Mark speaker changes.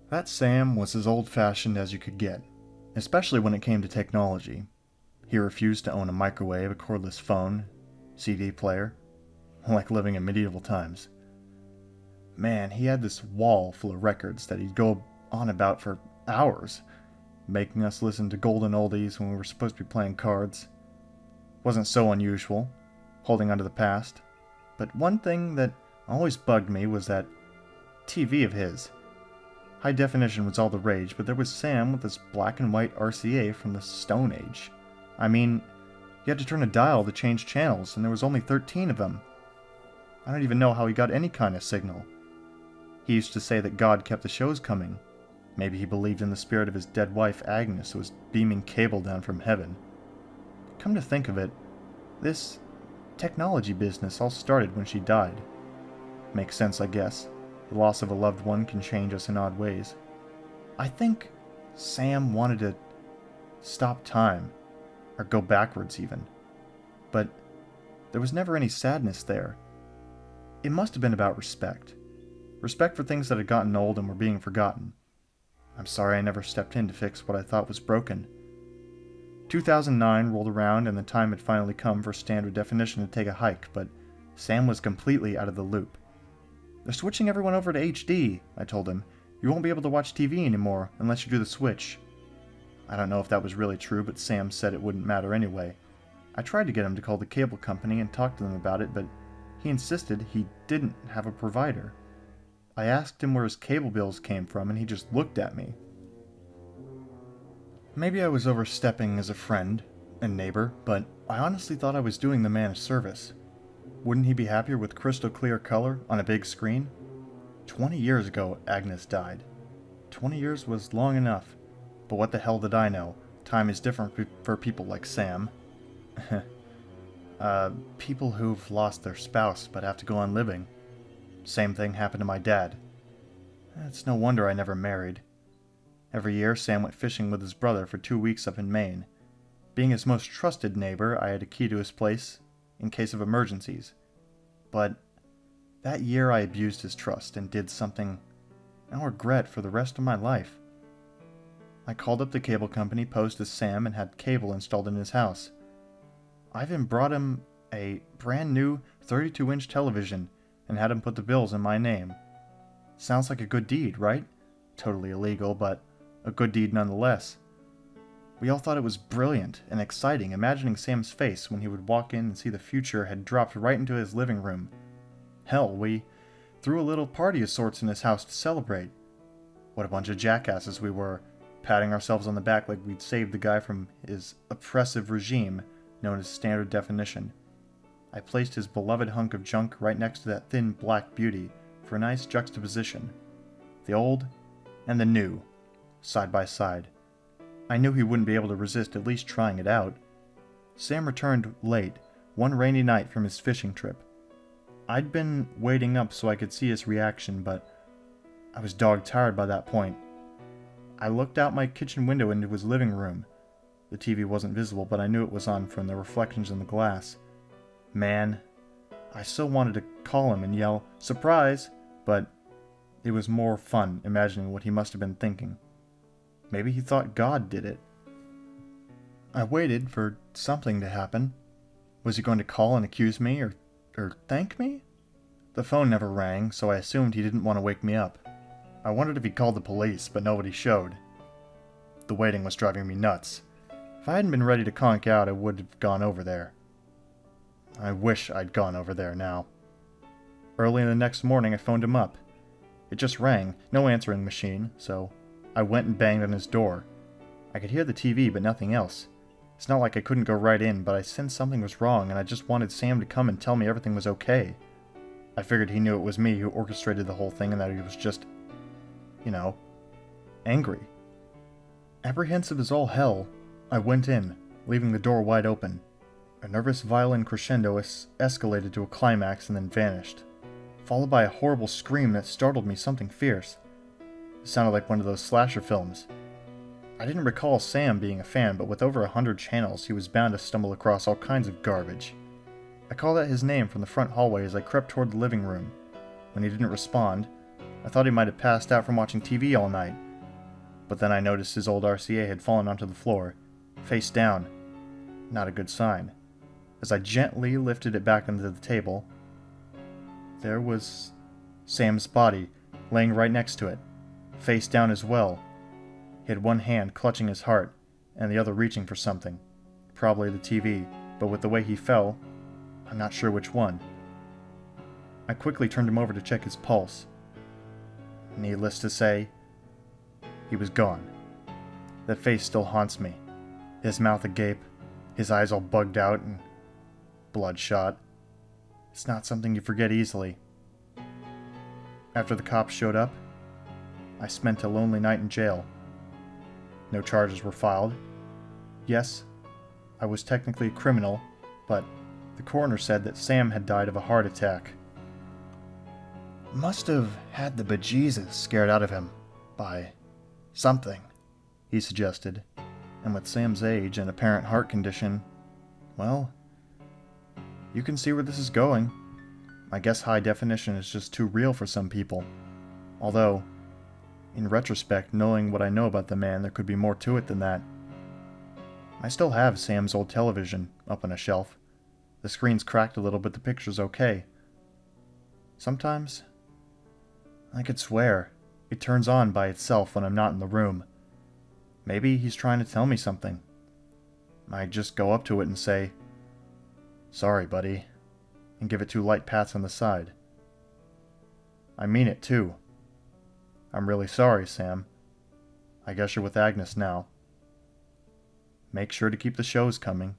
Speaker 1: That Sam was as old-fashioned as you could get, especially when it came to technology. He refused to own a microwave, a cordless phone, CD player, like living in medieval times. Man, he had this wall full of records that he'd go on about for hours, making us listen to golden oldies when we were supposed to be playing cards. Wasn't so unusual, holding onto the past. But one thing that always bugged me was that TV of his. High definition was all the rage, but there was Sam with this black and white RCA from the Stone Age. I mean, you had to turn a dial to change channels, and there was only 13 of them. I don't even know how he got any kind of signal. He used to say that God kept the shows coming. Maybe he believed in the spirit of his dead wife Agnes, who was beaming cable down from heaven. Come to think of it, this technology business all started when she died. Makes sense, I guess. The loss of a loved one can change us in odd ways. I think Sam wanted to stop time, or go backwards even. But there was never any sadness there. It must have been about respect. Respect for things that had gotten old and were being forgotten. I'm sorry I never stepped in to fix what I thought was broken. 2009 rolled around and the time had finally come for standard definition to take a hike, but Sam was completely out of the loop. "They're switching everyone over to HD, I told him. "You won't be able to watch TV anymore unless you do the switch." I don't know if that was really true, but Sam said it wouldn't matter anyway. I tried to get him to call the cable company and talk to them about it, but he insisted he didn't have a provider. I asked him where his cable bills came from, and he just looked at me. Maybe I was overstepping as a friend and neighbor, but I honestly thought I was doing the man a service. Wouldn't he be happier with crystal clear color on a big screen? 20 years ago, Agnes died. 20 years was long enough. But what the hell did I know? Time is different for people like Sam. People who've lost their spouse but have to go on living. Same thing happened to my dad. It's no wonder I never married. Every year, Sam went fishing with his brother for 2 weeks up in Maine. Being his most trusted neighbor, I had a key to his place in case of emergencies. But that year I abused his trust and did something I'll regret for the rest of my life. I called up the cable company, posed as Sam, and had cable installed in his house. I even brought him a brand new 32-inch television and had him put the bills in my name. Sounds like a good deed, right? Totally illegal, but a good deed nonetheless. We all thought it was brilliant and exciting, imagining Sam's face when he would walk in and see the future had dropped right into his living room. Hell, we threw a little party of sorts in his house to celebrate. What a bunch of jackasses we were, patting ourselves on the back like we'd saved the guy from his oppressive regime known as standard definition. I placed his beloved hunk of junk right next to that thin black beauty for a nice juxtaposition. The old and the new, side by side. I knew he wouldn't be able to resist at least trying it out. Sam returned late, one rainy night from his fishing trip. I'd been waiting up so I could see his reaction, but I was dog-tired by that point. I looked out my kitchen window into his living room. The TV wasn't visible, but I knew it was on from the reflections in the glass. Man, I so wanted to call him and yell, "Surprise!" but it was more fun imagining what he must have been thinking. Maybe he thought God did it. I waited for something to happen. Was he going to call and accuse me, or thank me? The phone never rang, so I assumed he didn't want to wake me up. I wondered if he called the police, but nobody showed. The waiting was driving me nuts. If I hadn't been ready to conk out, I would have gone over there. I wish I'd gone over there now. Early in the next morning, I phoned him up. It just rang, no answering machine, so I went and banged on his door. I could hear the TV, but nothing else. It's not like I couldn't go right in, but I sensed something was wrong, and I just wanted Sam to come and tell me everything was okay. I figured he knew it was me who orchestrated the whole thing and that he was just, angry. Apprehensive as all hell, I went in, leaving the door wide open. A nervous violin crescendo escalated to a climax and then vanished, followed by a horrible scream that startled me something fierce. It sounded like one of those slasher films. I didn't recall Sam being a fan, but with over 100 channels, he was bound to stumble across all kinds of garbage. I called out his name from the front hallway as I crept toward the living room. When he didn't respond, I thought he might have passed out from watching TV all night. But then I noticed his old RCA had fallen onto the floor, face down. Not a good sign. As I gently lifted it back onto the table, there was Sam's body laying right next to it, face down as well. He had one hand clutching his heart and the other reaching for something, probably the TV, but with the way he fell, I'm not sure which one. I quickly turned him over to check his pulse. Needless to say, he was gone. That face still haunts me. His mouth agape, his eyes all bugged out and bloodshot. It's not something you forget easily. After the cops showed up, I spent a lonely night in jail. No charges were filed. Yes, I was technically a criminal, but the coroner said that Sam had died of a heart attack. Must have had the bejesus scared out of him by something, he suggested. And with Sam's age and apparent heart condition, well, you can see where this is going. I guess high definition is just too real for some people. Although, in retrospect, knowing what I know about the man, there could be more to it than that. I still have Sam's old television up on a shelf. The screen's cracked a little, but the picture's okay. Sometimes, I could swear, it turns on by itself when I'm not in the room. Maybe he's trying to tell me something. I just go up to it and say, "Sorry, buddy," and give it 2 light pats on the side. I mean it, too. I'm really sorry, Sam. I guess you're with Agnes now. Make sure to keep the shows coming.